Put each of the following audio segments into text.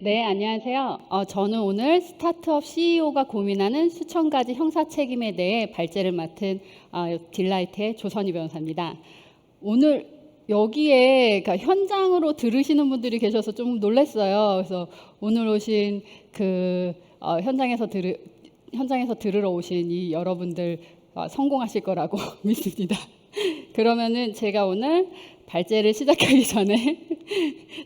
네, 안녕하세요. 저는 오늘 스타트업 CEO가 고민하는 수천 가지 형사 책임에 대해 발제를 맡은 딜라이트의 조선희 변호사입니다. 오늘 여기에 그러니까 현장으로 들으시는 분들이 계셔서 좀 놀랐어요. 그래서 오늘 오신 현장에서 들으러 오신 이 여러분들 성공하실 거라고 믿습니다. 그러면은 제가 오늘 발제를 시작하기 전에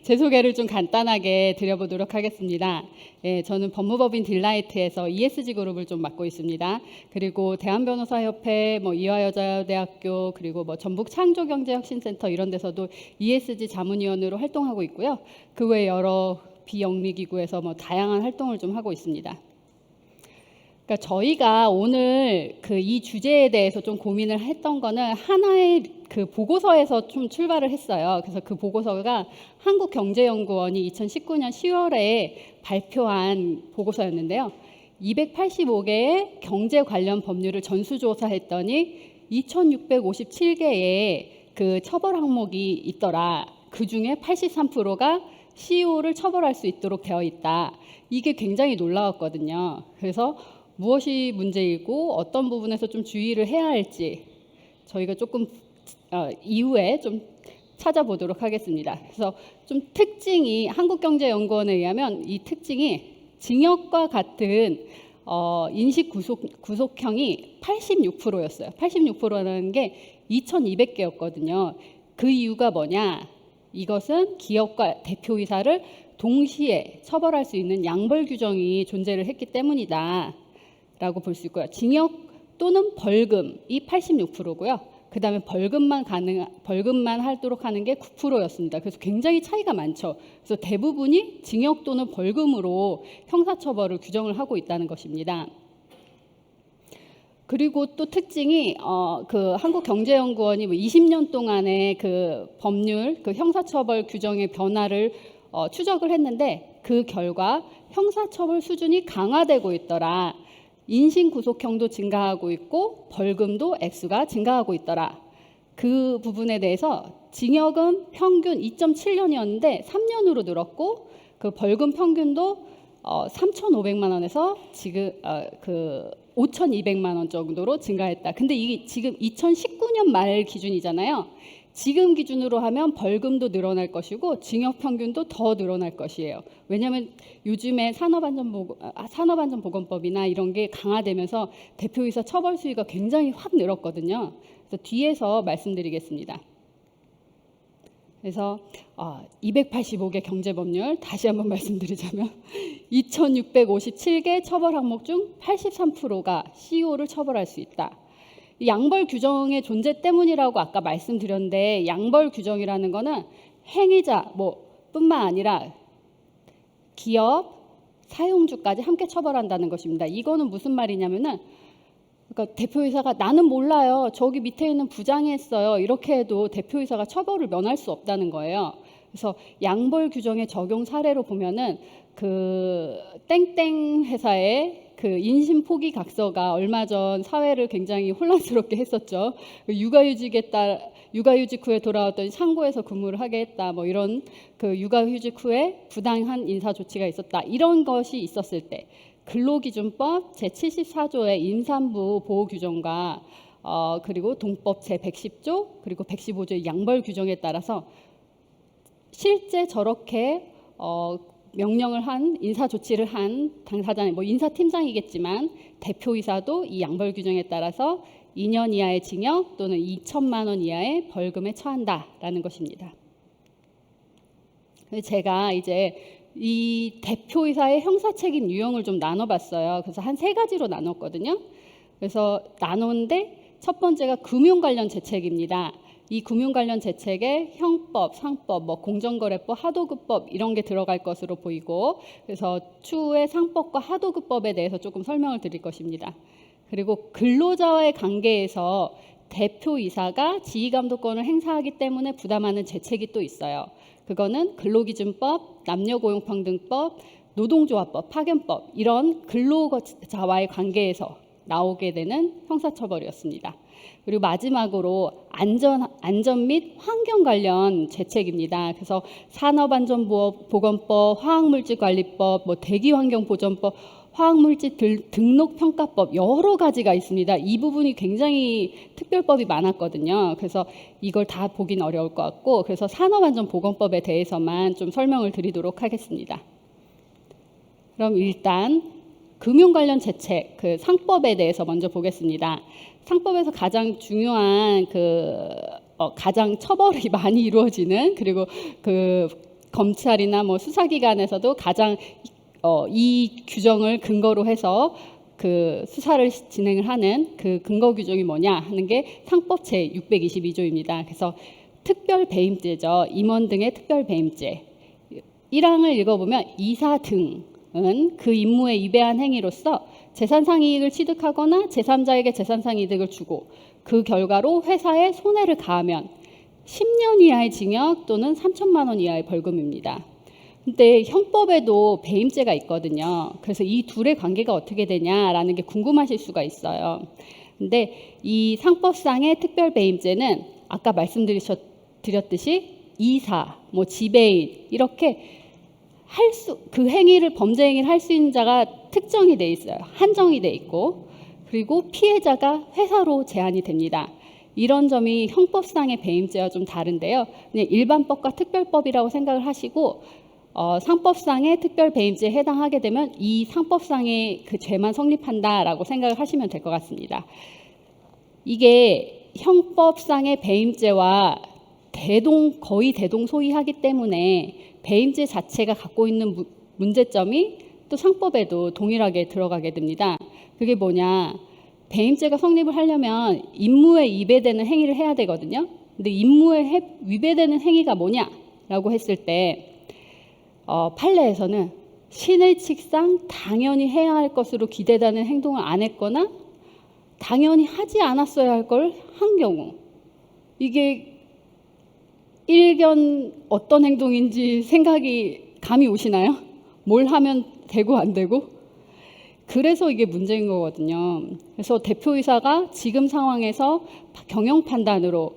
제 소개를 좀 간단하게 드려보도록 하겠습니다. 예, 저는 법무법인 딜라이트에서 ESG 그룹을 좀 맡고 있습니다. 그리고 대한변호사협회, 이화여자대학교, 그리고 전북 창조경제혁신센터 이런 데서도 ESG 자문위원으로 활동하고 있고요. 그 외 여러 비영리기구에서 다양한 활동을 좀 하고 있습니다. 그러니까 저희가 오늘 이 주제에 대해서 좀 고민을 했던 거는 하나의 보고서에서 좀 출발을 했어요. 그래서 그 보고서가 한국경제연구원이 2019년 10월에 발표한 보고서였는데요. 285개의 경제 관련 법률을 전수조사했더니 2,657개의 처벌 항목이 있더라. 그 중에 83%가 CEO를 처벌할 수 있도록 되어 있다. 이게 굉장히 놀라웠거든요. 그래서 무엇이 문제이고 어떤 부분에서 좀 주의를 해야 할지 저희가 조금 이후에 좀 찾아보도록 하겠습니다. 그래서 좀 특징이 한국경제연구원에 의하면 이 특징이 징역과 같은 인식 구속형이 86%였어요. 86%라는 게 2,200개였거든요. 그 이유가 뭐냐? 이것은 기업과 대표이사를 동시에 처벌할 수 있는 양벌 규정이 존재를 했기 때문이다 라고 볼 수 있고요. 징역 또는 벌금이 86%고요. 그 다음에 벌금만 하도록 하는 게 9%였습니다. 그래서 굉장히 차이가 많죠. 그래서 대부분이 징역 또는 벌금으로 형사처벌을 규정을 하고 있다는 것입니다. 그리고 또 특징이 한국경제연구원이 20년 동안의 법률, 형사처벌 규정의 변화를 추적을 했는데 그 결과 형사처벌 수준이 강화되고 있더라. 인신구속형도 증가하고 있고 벌금도 액수가 증가하고 있더라. 그 부분에 대해서 징역은 평균 2.7년이었는데 3년으로 늘었고 그 벌금 평균도 3,500만 원에서 지금 5,200만 원 정도로 증가했다. 근데 이게 지금 2019년 말 기준이잖아요. 지금 기준으로 하면 벌금도 늘어날 것이고 징역 평균도 더 늘어날 것이에요. 왜냐하면 요즘에 산업안전보건법이나 이런 게 강화되면서 대표이사 처벌 수위가 굉장히 확 늘었거든요. 그래서 뒤에서 말씀드리겠습니다. 그래서 285개 경제법률 다시 한번 말씀드리자면 2,657개 처벌 항목 중 83%가 CEO를 처벌할 수 있다. 양벌 규정의 존재 때문이라고 아까 말씀드렸는데 양벌 규정이라는 거는 행위자 뿐만 아니라 기업, 사용주까지 함께 처벌한다는 것입니다. 이거는 무슨 말이냐면은 그러니까 대표이사가 나는 몰라요. 저기 밑에 있는 부장이 했어요. 이렇게 해도 대표이사가 처벌을 면할 수 없다는 거예요. 그래서 양벌 규정의 적용 사례로 보면은 땡땡 회사의 인신 포기 각서가 얼마 전 사회를 굉장히 혼란스럽게 했었죠. 육아휴직 후에 돌아왔더니 상고에서 근무를 하게 했다. 이런 육아휴직 후에 부당한 인사 조치가 있었다. 이런 것이 있었을 때 근로기준법 제74조의 임산부 보호 규정과 그리고 동법 제110조 그리고 115조의 양벌 규정에 따라서 실제 저렇게 명령을 한 인사 조치를 한 당사자 인사팀장이겠지만 대표이사도 이 양벌 규정에 따라서 2년 이하의 징역 또는 2천만 원 이하의 벌금에 처한다라는 것입니다. 제가 이제 이 대표이사의 형사책임 유형을 좀 나눠봤어요. 그래서 한 3가지로 나눴거든요. 그래서 나눴는데 첫 번째가 금융 관련 재책입니다. 이 금융 관련 재책에 형법, 상법, 공정거래법, 하도급법 이런 게 들어갈 것으로 보이고 그래서 추후에 상법과 하도급법에 대해서 조금 설명을 드릴 것입니다. 그리고 근로자와의 관계에서 대표이사가 지휘감독권을 행사하기 때문에 부담하는 재책이 또 있어요. 그거는 근로기준법, 남녀고용평등법, 노동조합법, 파견법 이런 근로자와의 관계에서 나오게 되는 형사처벌이었습니다. 그리고 마지막으로 안전 및 환경 관련 제책입니다. 그래서 산업안전보건법, 화학물질관리법, 대기환경보전법, 화학물질 등록평가법 여러 가지가 있습니다. 이 부분이 굉장히 특별법이 많았거든요. 그래서 이걸 다 보긴 어려울 것 같고, 그래서 산업안전보건법에 대해서만 좀 설명을 드리도록 하겠습니다. 그럼 일단 금융 관련 제책, 그 상법에 대해서 먼저 보겠습니다. 상법에서 가장 중요한 가장 처벌이 많이 이루어지는, 그리고 그 검찰이나 수사기관에서도 가장 이 규정을 근거로 해서 그 수사를 진행을 하는 그 근거 규정이 뭐냐 하는 게 상법 제 622조입니다. 그래서 특별 배임죄죠. 임원 등의 특별 배임죄. 1항을 읽어보면 이사 등은 그 임무에 위배한 행위로서 재산상 이익을 취득하거나 제3자에게 재산상 이득을 주고 그 결과로 회사에 손해를 가하면 10년 이하의 징역 또는 3천만 원 이하의 벌금입니다. 근데 형법에도 배임죄가 있거든요. 그래서 이 둘의 관계가 어떻게 되냐라는 게 궁금하실 수가 있어요. 근데 이 상법상의 특별 배임죄는 아까 말씀드렸듯이 이사, 지배인 이렇게 그 행위를 범죄 행위를 할 수 있는 자가 특정이 돼 있어요. 한정이 돼 있고, 그리고 피해자가 회사로 제한이 됩니다. 이런 점이 형법상의 배임죄와 좀 다른데요. 그냥 일반법과 특별법이라고 생각을 하시고 상법상의 특별 배임죄에 해당하게 되면 이 상법상의 그 죄만 성립한다라고 생각을 하시면 될 것 같습니다. 이게 형법상의 배임죄와 거의 대동소이하기 때문에 배임죄 자체가 갖고 있는 문제점이 또 상법에도 동일하게 들어가게 됩니다. 그게 뭐냐? 배임죄가 성립을 하려면 임무에 위배되는 행위를 해야 되거든요. 근데 임무에 위배되는 행위가 뭐냐라고 했을 때 판례에서는 신의 칙상 당연히 해야 할 것으로 기대되는 행동을 안 했거나 당연히 하지 않았어야 할 걸 한 경우, 이게 일견 어떤 행동인지 생각이 감이 오시나요? 뭘 하면 되고 안 되고? 그래서 이게 문제인 거거든요. 그래서 대표이사가 지금 상황에서 경영 판단으로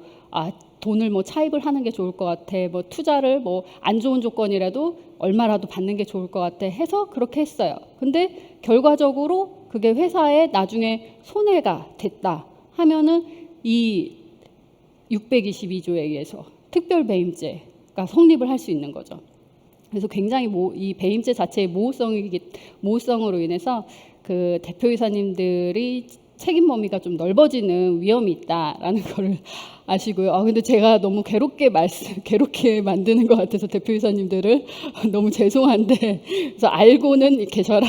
돈을 차입을 하는 게 좋을 것 같아, 투자를 안 좋은 조건이라도 얼마라도 받는 게 좋을 것 같아 해서 그렇게 했어요. 근데 결과적으로 그게 회사에 나중에 손해가 됐다 하면은 이 622조에 의해서 특별 배임죄가 성립을 할 수 있는 거죠. 그래서 굉장히 이 배임죄 자체의 모호성으로 인해서 그 대표이사님들이 책임 범위가 좀 넓어지는 위험이 있다라는 거를 아시고요. 근데 제가 너무 괴롭게 만드는 것 같아서 대표이사님들을 너무 죄송한데, 그래서 알고는 계셔라.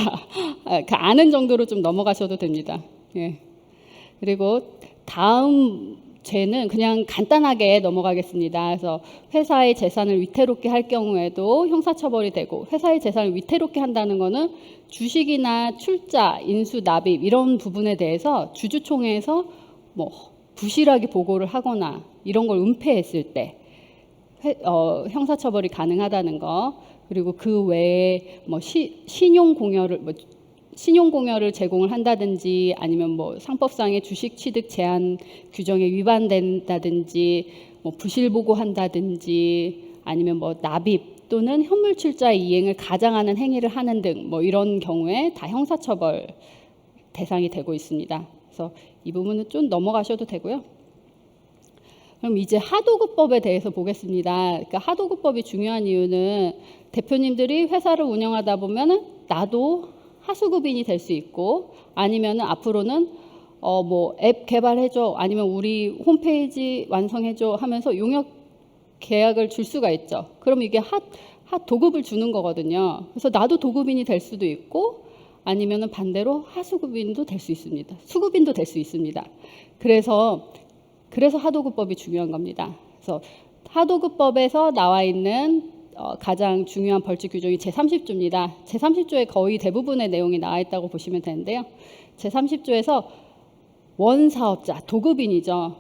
아는 정도로 좀 넘어가셔도 됩니다. 예. 그리고 다음 죄는 그냥 간단하게 넘어가겠습니다. 그래서 회사의 재산을 위태롭게 할 경우에도 형사처벌이 되고, 회사의 재산을 위태롭게 한다는 거는 주식이나 출자, 인수, 납입 이런 부분에 대해서 주주총회에서 부실하게 보고를 하거나 이런 걸 은폐했을 때 형사처벌이 가능하다는 거, 그리고 그 외에 신용공여를 제공을 한다든지 아니면 상법상의 주식 취득 제한 규정에 위반된다든지 부실보고한다든지 아니면 납입 또는 현물 출자의 이행을 가장하는 행위를 하는 등 이런 경우에 다 형사처벌 대상이 되고 있습니다. 그래서 이 부분은 좀 넘어가셔도 되고요. 그럼 이제 하도급법에 대해서 보겠습니다. 그러니까 하도급법이 중요한 이유는 대표님들이 회사를 운영하다 보면은 나도 하수급인이 될 수 있고, 아니면은 앞으로는 앱 개발해줘, 아니면 우리 홈페이지 완성해줘 하면서 용역 계약을 줄 수가 있죠. 그럼 이게 도급을 주는 거거든요. 그래서 나도 도급인이 될 수도 있고, 아니면은 반대로 하수급인도 될 수 있습니다. 수급인도 될 수 있습니다. 그래서 하도급법이 중요한 겁니다. 그래서 하도급법에서 나와 있는 가장 중요한 벌칙 규정이 제30조입니다. 제30조에 거의 대부분의 내용이 나와 있다고 보시면 되는데요. 제30조에서 원사업자, 도급인이죠.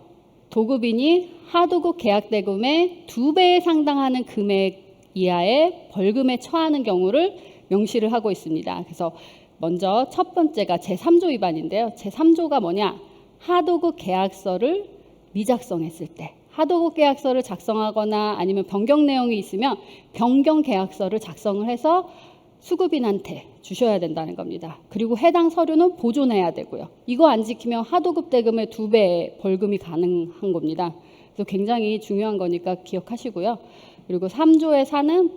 도급인이 하도급 계약 대금의 2배에 상당하는 금액 이하의 벌금에 처하는 경우를 명시를 하고 있습니다. 그래서 먼저 첫 번째가 제3조 위반인데요. 제3조가 뭐냐? 하도급 계약서를 미작성했을 때, 하도급 계약서를 작성하거나 아니면 변경 내용이 있으면 변경 계약서를 작성을 해서 수급인한테 주셔야 된다는 겁니다. 그리고 해당 서류는 보존해야 되고요. 이거 안 지키면 하도급 대금의 2배의 벌금이 가능한 겁니다. 그래서 굉장히 중요한 거니까 기억하시고요. 그리고 3조의 4는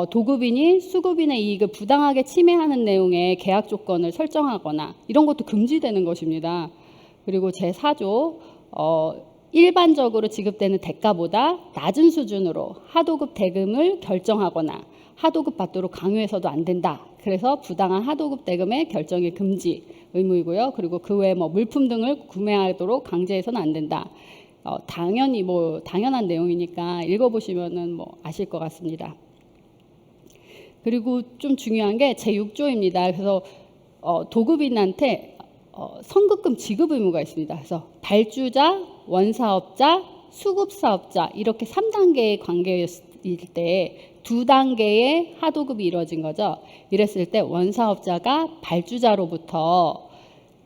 도급인이 수급인의 이익을 부당하게 침해하는 내용의 계약 조건을 설정하거나 이런 것도 금지되는 것입니다. 그리고 제4조 일반적으로 지급되는 대가보다 낮은 수준으로 하도급 대금을 결정하거나 하도급 받도록 강요해서도 안 된다. 그래서 부당한 하도급 대금의 결정의 금지 의무이고요. 그리고 그 외에 물품 등을 구매하도록 강제해서는 안 된다. 당연히 당연한 내용이니까 읽어보시면은 아실 것 같습니다. 그리고 좀 중요한 게 제6조입니다. 그래서 도급인한테 선급금 지급 의무가 있습니다. 그래서 발주자, 원사업자, 수급사업자 이렇게 3단계의 관계일 때 2단계의 하도급이 이루어진 거죠. 이랬을 때 원사업자가 발주자로부터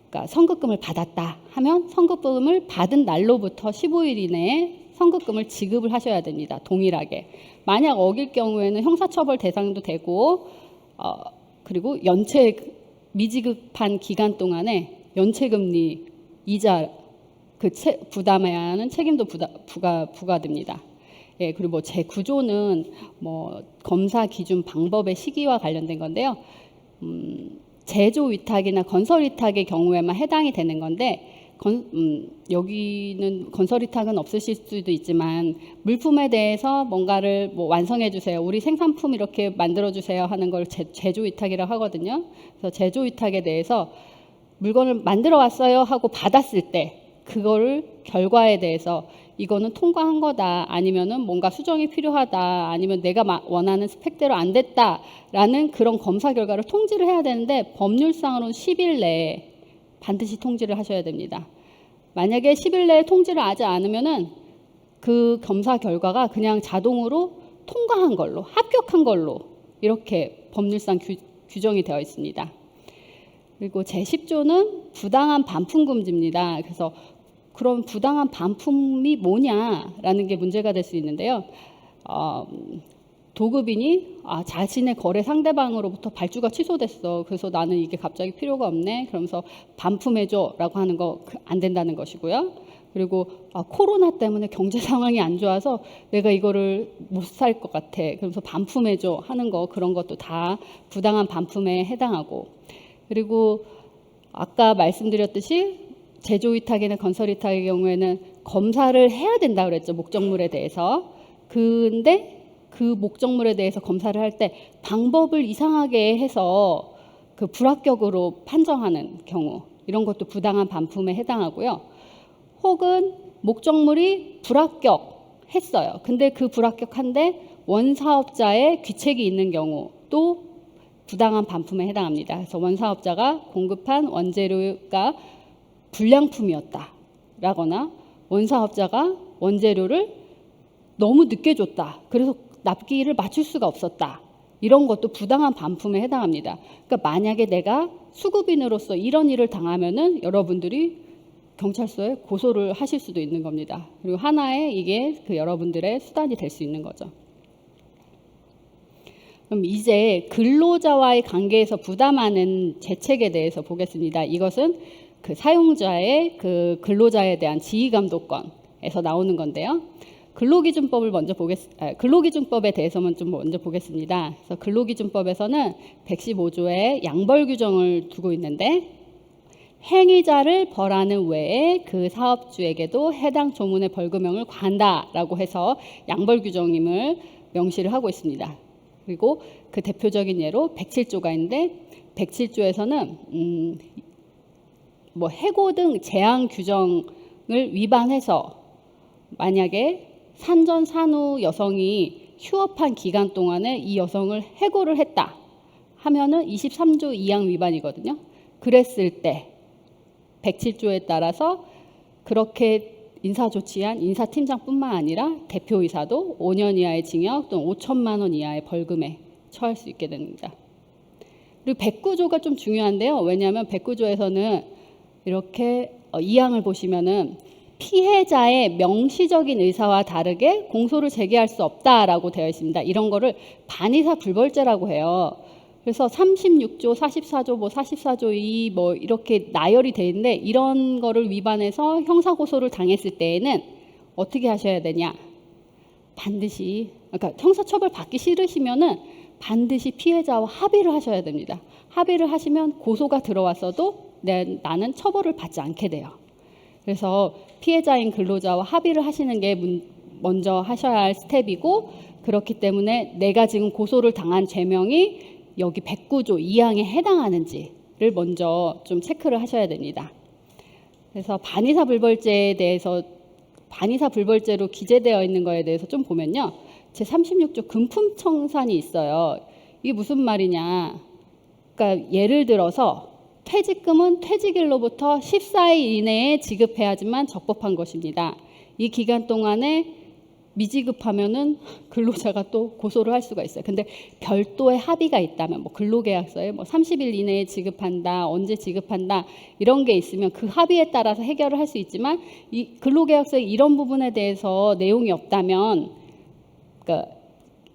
그러니까 선급금을 받았다 하면 선급금을 받은 날로부터 15일 이내에 선급금을 지급을 하셔야 됩니다. 동일하게. 만약 어길 경우에는 형사처벌 대상도 되고 그리고 미지급한 기간 동안에 연체금리 이자 부담해야 하는 책임도 부과됩니다. 예, 그리고 제9조는 검사 기준 방법의 시기와 관련된 건데요. 제조 위탁이나 건설 위탁의 경우에만 해당이 되는 건데 여기는 건설 위탁은 없으실 수도 있지만 물품에 대해서 뭔가를 완성해 주세요. 우리 생산품 이렇게 만들어 주세요 하는 걸 제조 위탁이라고 하거든요. 그래서 제조 위탁에 대해서 물건을 만들어 왔어요 하고 받았을 때 그거를 결과에 대해서 이거는 통과한 거다 아니면은 뭔가 수정이 필요하다 아니면 내가 원하는 스펙대로 안 됐다라는 그런 검사 결과를 통지를 해야 되는데 법률상으로는 10일 내에 반드시 통지를 하셔야 됩니다. 만약에 10일 내에 통지를 하지 않으면은 그 검사 결과가 그냥 자동으로 통과한 걸로 합격한 걸로 이렇게 법률상 규정이 되어 있습니다. 그리고 제10조는 부당한 반품 금지입니다. 그래서 그럼 부당한 반품이 뭐냐라는 게 문제가 될 수 있는데요. 도급인이 자신의 거래 상대방으로부터 발주가 취소됐어. 그래서 나는 이게 갑자기 필요가 없네. 그러면서 반품해줘라고 하는 거 안 된다는 것이고요. 그리고 코로나 때문에 경제 상황이 안 좋아서 내가 이거를 못 살 것 같아. 그러면서 반품해줘 하는 거 그런 것도 다 부당한 반품에 해당하고 그리고 아까 말씀드렸듯이 제조위탁이나 건설위탁의 경우에는 검사를 해야 된다고 그랬죠. 목적물에 대해서. 근데 그 목적물에 대해서 검사를 할 때 방법을 이상하게 해서 그 불합격으로 판정하는 경우 이런 것도 부당한 반품에 해당하고요. 혹은 목적물이 불합격했어요. 근데 그 불합격한데 원사업자의 귀책이 있는 경우도 부당한 반품에 해당합니다. 그래서 원사업자가 공급한 원재료가 불량품이었다라거나 원사업자가 원재료를 너무 늦게 줬다. 그래서 납기를 맞출 수가 없었다. 이런 것도 부당한 반품에 해당합니다. 그러니까 만약에 내가 수급인으로서 이런 일을 당하면은 여러분들이 경찰서에 고소를 하실 수도 있는 겁니다. 그리고 하나의 이게 여러분들의 수단이 될 수 있는 거죠. 그럼 이제 근로자와의 관계에서 부담하는 재책에 대해서 보겠습니다. 이것은 사용자의 근로자에 대한 지휘감독권에서 나오는 건데요. 근로기준법에 대해서만 좀 먼저 보겠습니다. 그래서 근로기준법에서는 115조에 양벌 규정을 두고 있는데 행위자를 벌하는 외에 그 사업주에게도 해당 조문의 벌금형을 과한다라고 해서 양벌 규정임을 명시를 하고 있습니다. 그리고 그 대표적인 예로 107조가 있는데 107조에서는 해고 등 제한 규정을 위반해서 만약에 산전 산후 여성이 휴업한 기간 동안에 이 여성을 해고를 했다 하면은 23조 2항 위반이거든요. 그랬을 때 107조에 따라서 그렇게 인사조치한 인사팀장뿐만 아니라 대표이사도 5년 이하의 징역 또는 5천만 원 이하의 벌금에 처할 수 있게 됩니다. 그리고 109조가 좀 중요한데요. 왜냐하면 109조에서는 이렇게 2항을 보시면은 피해자의 명시적인 의사와 다르게 공소를 제기할 수 없다라고 되어 있습니다. 이런 거를 반의사 불벌죄라고 해요. 그래서 36조, 44조, 44조 2 이렇게 나열이 돼 있는데 이런 거를 위반해서 형사 고소를 당했을 때에는 어떻게 하셔야 되냐? 반드시 그러니까 형사 처벌 받기 싫으시면은 반드시 피해자와 합의를 하셔야 됩니다. 합의를 하시면 고소가 들어왔어도 나는 처벌을 받지 않게 돼요. 그래서 피해자인 근로자와 합의를 하시는 게 먼저 하셔야 할 스텝이고, 그렇기 때문에 내가 지금 고소를 당한 죄명이 여기 109조 2항에 해당하는지를 먼저 좀 체크를 하셔야 됩니다. 그래서 반의사 불벌죄에 대해서 반의사 불벌죄로 기재되어 있는 거에 대해서 좀 보면요. 제36조 금품청산이 있어요. 이게 무슨 말이냐. 그러니까 예를 들어서 퇴직금은 퇴직일로부터 14일 이내에 지급해야지만 적법한 것입니다. 이 기간 동안에 미지급하면은 근로자가 또 고소를 할 수가 있어요. 근데 별도의 합의가 있다면 근로계약서에 30일 이내에 지급한다, 언제 지급한다 이런 게 있으면 그 합의에 따라서 해결을 할 수 있지만 이 근로계약서에 이런 부분에 대해서 내용이 없다면 그러니까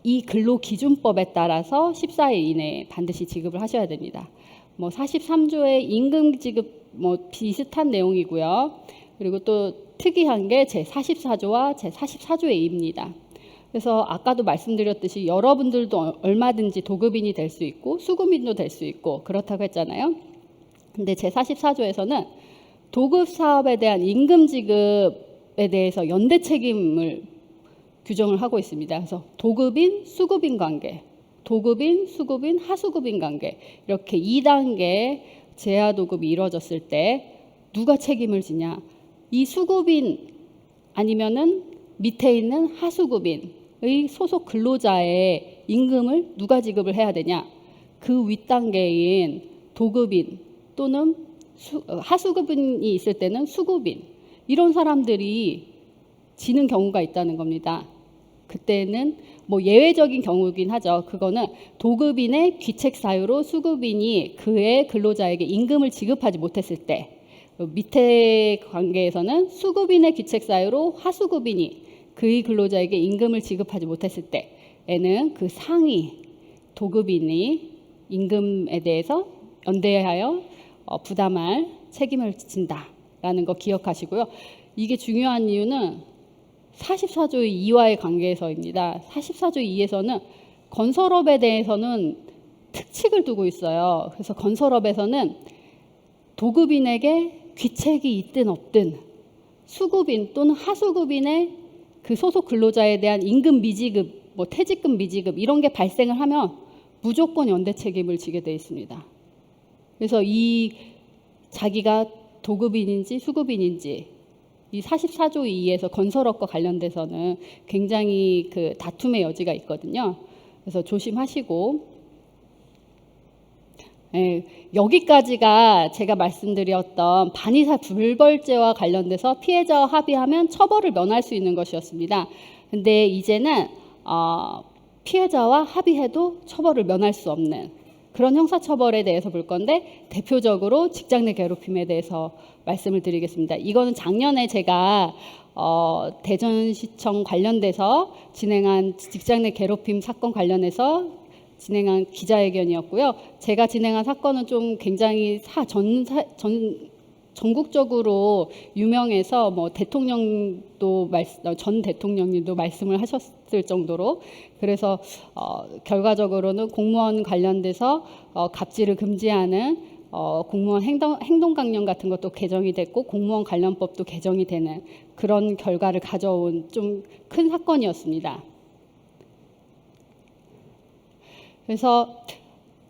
이 근로기준법에 따라서 14일 이내에 반드시 지급을 하셔야 됩니다. 43조의 임금 지급 비슷한 내용이고요. 그리고 또 특이한 게 제44조와 제44조의입니다. 그래서 아까도 말씀드렸듯이 여러분들도 얼마든지 도급인이 될 수 있고 수급인도 될 수 있고 그렇다고 했잖아요. 근데 제44조에서는 도급 사업에 대한 임금 지급에 대해서 연대 책임을 규정을 하고 있습니다. 그래서 도급인, 수급인 관계, 도급인, 수급인, 하수급인 관계 이렇게 2단계 재하 도급이 이루어졌을 때 누가 책임을 지냐? 이 수급인 아니면은 밑에 있는 하수급인의 소속 근로자의 임금을 누가 지급을 해야 되냐? 그 윗단계인 도급인 또는 하수급인이 있을 때는 수급인 이런 사람들이 지는 경우가 있다는 겁니다. 그때는 예외적인 경우긴 하죠. 그거는 도급인의 귀책 사유로 수급인이 그의 근로자에게 임금을 지급하지 못했을 때, 밑에 관계에서는 수급인의 귀책 사유로 하수급인이 그의 근로자에게 임금을 지급하지 못했을 때에는 그 상위 도급인이 임금에 대해서 연대하여 부담할 책임을 진다라는 거 기억하시고요. 이게 중요한 이유는 44조 2와의 관계에서입니다. 44조 2에서는 건설업에 대해서는 특칙을 두고 있어요. 그래서 건설업에서는 도급인에게 귀책이 있든 없든 수급인 또는 하수급인의 그 소속 근로자에 대한 임금 미지급, 퇴직금 미지급 이런 게 발생을 하면 무조건 연대 책임을 지게 돼 있습니다. 그래서 이 자기가 도급인인지 수급인인지 이 44조 2에서 건설업과 관련돼서는 굉장히 그 다툼의 여지가 있거든요. 그래서 조심하시고, 여기까지가 제가 말씀드렸던 반의사 불벌죄와 관련돼서 피해자와 합의하면 처벌을 면할 수 있는 것이었습니다. 근데 이제는 피해자와 합의해도 처벌을 면할 수 없는 그런 형사처벌에 대해서 볼 건데, 대표적으로 직장 내 괴롭힘에 대해서 말씀을 드리겠습니다. 이거는 작년에 제가 대전시청 관련돼서 진행한 직장 내 괴롭힘 사건 관련해서 진행한 기자회견이었고요. 제가 진행한 사건은 좀 굉장히 전국적으로 유명해서 대통령도 전 대통령님도 말씀을 하셨을 정도로, 그래서 결과적으로는 공무원 관련돼서 갑질을 금지하는 공무원 행동강령 같은 것도 개정이 됐고 공무원 관련법도 개정이 되는 그런 결과를 가져온 좀 큰 사건이었습니다. 그래서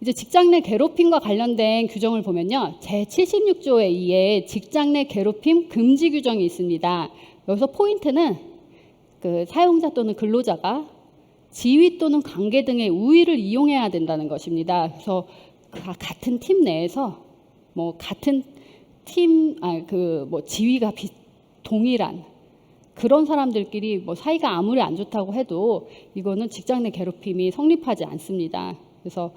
이제 직장 내 괴롭힘과 관련된 규정을 보면요. 제76조에 의해 직장 내 괴롭힘 금지 규정이 있습니다. 여기서 포인트는 그 사용자 또는 근로자가 지위 또는 관계 등의 우위를 이용해야 된다는 것입니다. 그래서 같은 팀 내에서 같은 팀 지위가 동일한 그런 사람들끼리 사이가 아무리 안 좋다고 해도 이거는 직장 내 괴롭힘이 성립하지 않습니다. 그래서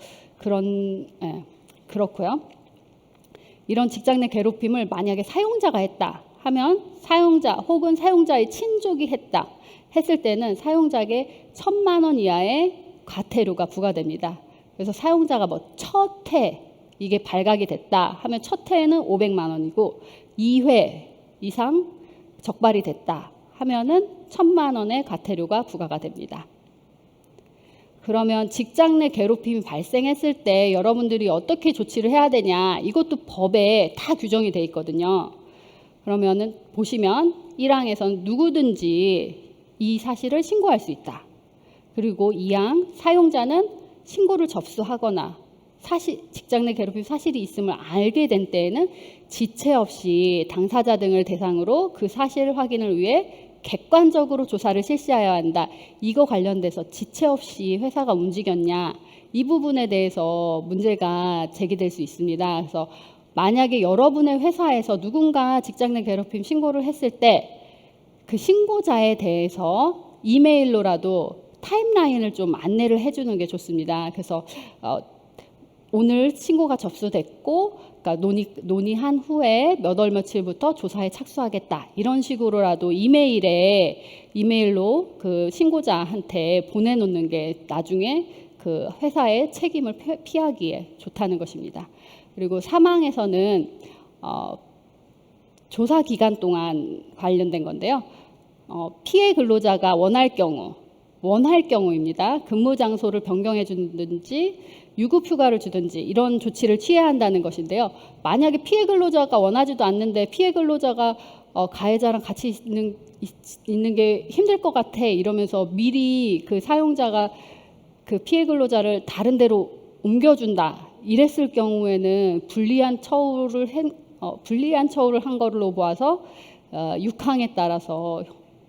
그렇고요. 이런 직장 내 괴롭힘을 만약에 사용자가 했다 하면 사용자 혹은 사용자의 친족이 했다 했을 때는 사용자에게 1,000만 원 이하의 과태료가 부과됩니다. 그래서 사용자가 뭐 첫 회 이게 발각이 됐다 하면 첫 회에는 500만 원이고 2회 이상 적발이 됐다 하면은 1,000만 원의 과태료가 부과가 됩니다. 그러면 직장 내 괴롭힘이 발생했을 때 여러분들이 어떻게 조치를 해야 되냐, 이것도 법에 다 규정이 돼 있거든요. 그러면은 보시면 1항에서는 누구든지 이 사실을 신고할 수 있다. 그리고 2항 사용자는 신고를 접수하거나 직장 내 괴롭힘 사실이 있음을 알게 된 때에는 지체 없이 당사자 등을 대상으로 그 사실 확인을 위해 객관적으로 조사를 실시해야 한다. 이거 관련돼서 지체 없이 회사가 움직였냐, 이 부분에 대해서 문제가 제기될 수 있습니다. 그래서 만약에 여러분의 회사에서 누군가 직장 내 괴롭힘 신고를 했을 때 그 신고자에 대해서 이메일로라도 타임라인을 좀 안내를 해주는 게 좋습니다. 그래서 오늘 신고가 접수됐고, 그러니까 논의한 후에 몇 월 며칠부터 조사에 착수하겠다, 이런 식으로라도 이메일로 그 신고자한테 보내놓는 게 나중에 그 회사의 책임을 피하기에 좋다는 것입니다. 그리고 3항에서는 조사 기간 동안 관련된 건데요. 피해 근로자가 원할 경우입니다. 근무 장소를 변경해 주든지 유급 휴가를 주든지 이런 조치를 취해야 한다는 것인데요. 만약에 피해 근로자가 원하지도 않는데 피해 근로자가 가해자랑 같이 있는 게 힘들 것 같아 이러면서 미리 그 사용자가 그 피해 근로자를 다른 데로 옮겨준다 이랬을 경우에는 불리한 처우를 한 걸로 보아서 6항에 따라서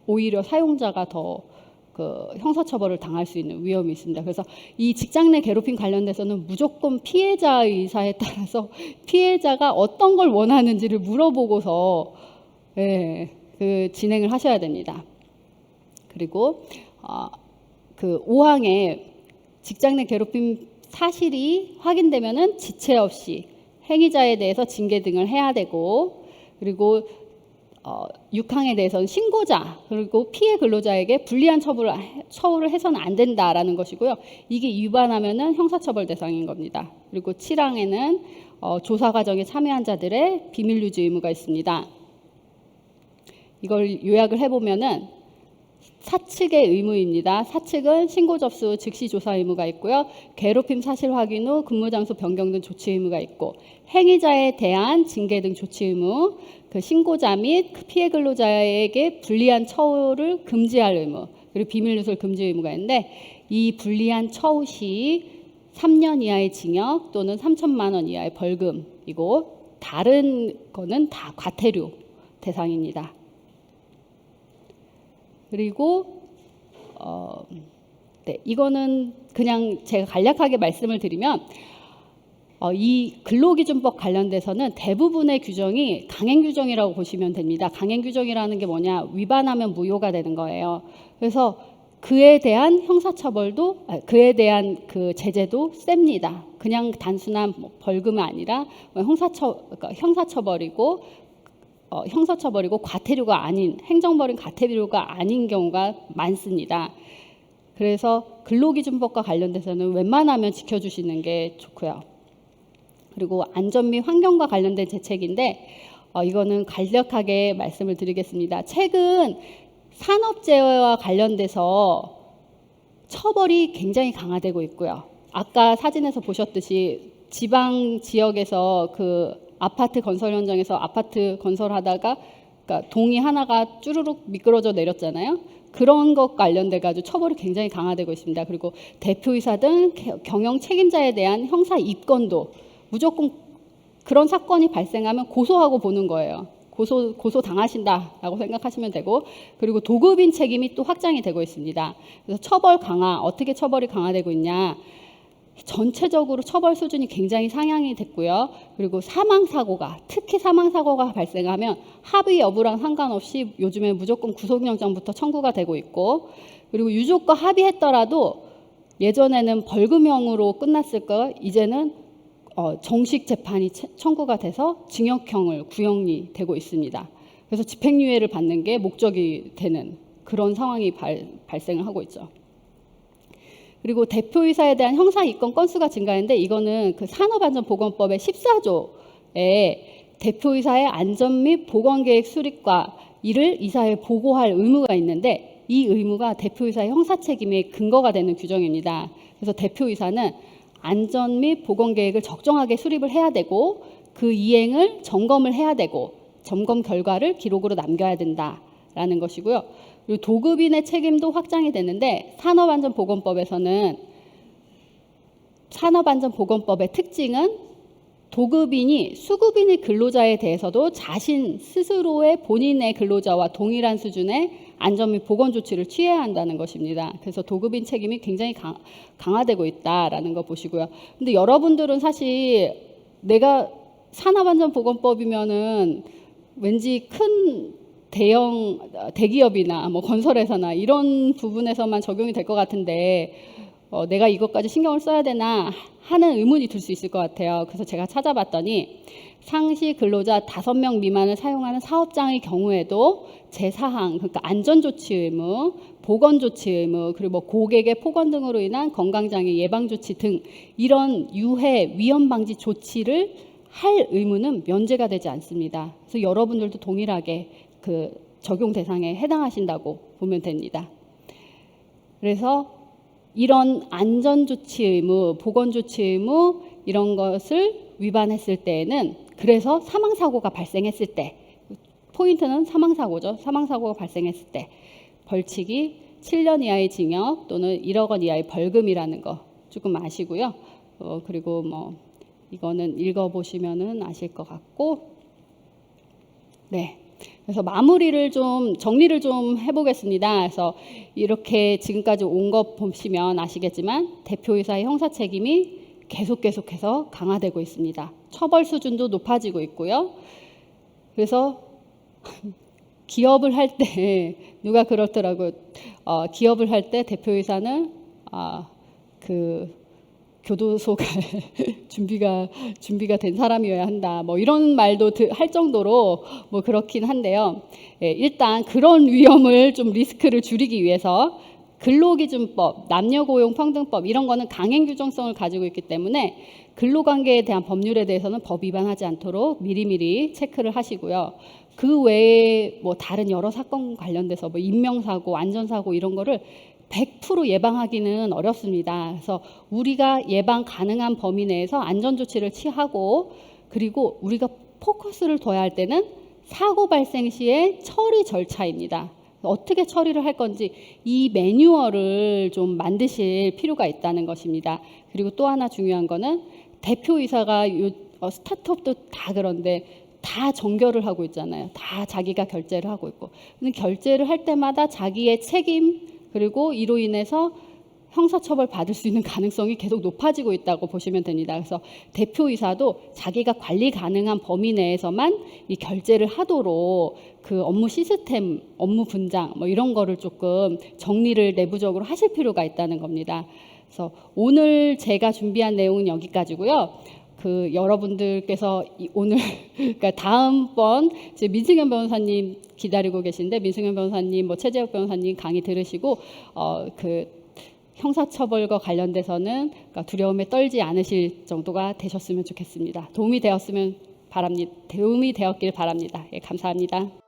오히려 사용자가 더 그 형사처벌을 당할 수 있는 위험이 있습니다. 그래서 이 직장 내 괴롭힘 관련돼서는 무조건 피해자의 의사에 따라서 피해자가 어떤 걸 원하는지를 물어보고서 그 진행을 하셔야 됩니다. 그리고 그 5항에 직장 내 괴롭힘 사실이 확인되면은 지체 없이 행위자에 대해서 징계 등을 해야 되고, 그리고 6항에 대해서는 신고자 그리고 피해 근로자에게 불리한 처우를 해서는 안 된다라는 것이고요. 이게 위반하면은 형사처벌 대상인 겁니다. 그리고 7항에는 조사 과정에 참여한 자들의 비밀 유지 의무가 있습니다. 이걸 요약을 해보면은 사측의 의무입니다. 사측은 신고 접수 후 즉시 조사 의무가 있고요. 괴롭힘 사실 확인 후 근무 장소 변경 등 조치 의무가 있고, 행위자에 대한 징계 등 조치 의무, 그 신고자 및 피해 근로자에게 불리한 처우를 금지할 의무, 그리고 비밀 누설 금지 의무가 있는데, 이 불리한 처우 시 3년 이하의 징역 또는 3,000만 원 이하의 벌금이고, 다른 거는 다 과태료 대상입니다. 그리고 이거는 그냥 제가 간략하게 말씀을 드리면, 이 근로기준법 관련돼서는 대부분의 규정이 강행규정이라고 보시면 됩니다. 강행규정이라는 게 뭐냐, 위반하면 무효가 되는 거예요. 그래서 그에 대한 형사처벌도, 그에 대한 그 제재도 셉니다. 그냥 단순한 벌금이 아니라 형사처벌이고 과태료가 아닌, 행정벌인 과태료가 아닌 경우가 많습니다. 그래서 근로기준법과 관련돼서는 웬만하면 지켜주시는 게 좋고요. 그리고 안전 및 환경과 관련된 대책인데, 이거는 간략하게 말씀을 드리겠습니다. 최근 산업재해와 관련돼서 처벌이 굉장히 강화되고 있고요. 아까 사진에서 보셨듯이 지방 지역에서 그 아파트 건설 현장에서 아파트 건설하다가 그러니까 동이 하나가 쭈루룩 미끄러져 내렸잖아요. 그런 것 관련돼 가지고 처벌이 굉장히 강화되고 있습니다. 그리고 대표이사 등 경영 책임자에 대한 형사 입건도 무조건 그런 사건이 발생하면 고소하고 보는 거예요. 고소 당하신다라고 생각하시면 되고, 그리고 도급인 책임이 또 확장이 되고 있습니다. 그래서 처벌 강화, 어떻게 처벌이 강화되고 있냐? 전체적으로 처벌 수준이 굉장히 상향이 됐고요. 그리고 특히 사망사고가 발생하면 합의 여부랑 상관없이 요즘에 무조건 구속영장부터 청구가 되고 있고, 그리고 유족과 합의했더라도 예전에는 벌금형으로 끝났을 거 이제는 정식 재판이 청구가 돼서 징역형을 구형이 되고 있습니다. 그래서 집행유예를 받는 게 목적이 되는 그런 상황이 발생을 하고 있죠. 그리고 대표이사에 대한 형사 입건 건수가 증가했는데 이거는 그 산업안전보건법의 14조에 대표이사의 안전 및 보건계획 수립과 이를 이사에 보고할 의무가 있는데 이 의무가 대표이사의 형사책임의 근거가 되는 규정입니다. 그래서 대표이사는 안전 및 보건계획을 적정하게 수립을 해야 되고 그 이행을 점검을 해야 되고 점검 결과를 기록으로 남겨야 된다라는 것이고요. 그리고 도급인의 책임도 확장이 되는데 산업안전보건법에서는 산업안전보건법의 특징은 도급인이 수급인의 근로자에 대해서도 자신 스스로의 본인의 근로자와 동일한 수준의 안전 및 보건 조치를 취해야 한다는 것입니다. 그래서 도급인 책임이 굉장히 강화되고 있다라는 거 보시고요. 근데 여러분들은 사실 내가 산업안전보건법이면은 왠지 큰 대기업이나 뭐 건설회사나 이런 부분에서만 적용이 될 것 같은데 내가 이것까지 신경을 써야 되나 하는 의문이 들 수 있을 것 같아요. 그래서 제가 찾아봤더니 상시 근로자 5명 미만을 사용하는 사업장의 경우에도 제4항, 그러니까 안전조치 의무, 보건조치 의무, 그리고 뭐 고객의 폭언 등으로 인한 건강장애 예방조치 등 이런 유해 위험방지 조치를 할 의무는 면제가 되지 않습니다. 그래서 여러분들도 동일하게 그 적용 대상에 해당하신다고 보면 됩니다. 그래서 이런 안전조치 의무, 보건조치 의무 이런 것을 위반했을 때에는 그래서 사망사고가 발생했을 때 포인트는 사망사고죠. 사망사고가 발생했을 때 벌칙이 7년 이하의 징역 또는 1억 원 이하의 벌금이라는 거 조금 아시고요. 그리고 뭐 이거는 읽어보시면은 아실 것 같고 네. 그래서 마무리를 좀 정리를 좀 해보겠습니다. 그래서 이렇게 지금까지 온 거 보시면 아시겠지만 대표이사의 형사 책임이 계속해서 강화되고 있습니다. 처벌 수준도 높아지고 있고요. 그래서 기업을 할 때 누가 그렇더라고요. 기업을 할 때 대표이사는 그 교도소 갈 준비가 된 사람이어야 한다. 뭐 이런 말도 할 정도로 뭐 그렇긴 한데요. 일단 그런 위험을 좀 리스크를 줄이기 위해서 근로기준법, 남녀고용평등법 이런 거는 강행 규정성을 가지고 있기 때문에 근로관계에 대한 법률에 대해서는 법 위반하지 않도록 미리미리 체크를 하시고요. 그 외에 뭐 다른 여러 사건 관련돼서 뭐 인명사고, 안전사고 이런 거를 100% 예방하기는 어렵습니다. 그래서 우리가 예방 가능한 범위 내에서 안전조치를 취하고 그리고 우리가 포커스를 둬야 할 때는 사고 발생 시의 처리 절차입니다. 어떻게 처리를 할 건지 이 매뉴얼을 좀 만드실 필요가 있다는 것입니다. 그리고 또 하나 중요한 거는 대표이사가 스타트업도 다 그런데 다 정결을 하고 있잖아요. 다 자기가 결제를 하고 있고. 근데 결제를 할 때마다 자기의 책임 그리고 이로 인해서 형사처벌 받을 수 있는 가능성이 계속 높아지고 있다고 보시면 됩니다. 그래서 대표이사도 자기가 관리 가능한 범위 내에서만 이 결제를 하도록 그 업무 시스템, 업무 분장 뭐 이런 거를 조금 정리를 내부적으로 하실 필요가 있다는 겁니다. 그래서 오늘 제가 준비한 내용은 여기까지고요. 그 여러분들께서 오늘 그러니까 다음번 민승현 변호사님 기다리고 계신데 민승현 변호사님, 뭐 최재혁 변호사님 강의 들으시고 그 형사처벌과 관련돼서는 그러니까 두려움에 떨지 않으실 정도가 되셨으면 좋겠습니다. 도움이 되었길 바랍니다. 예, 감사합니다.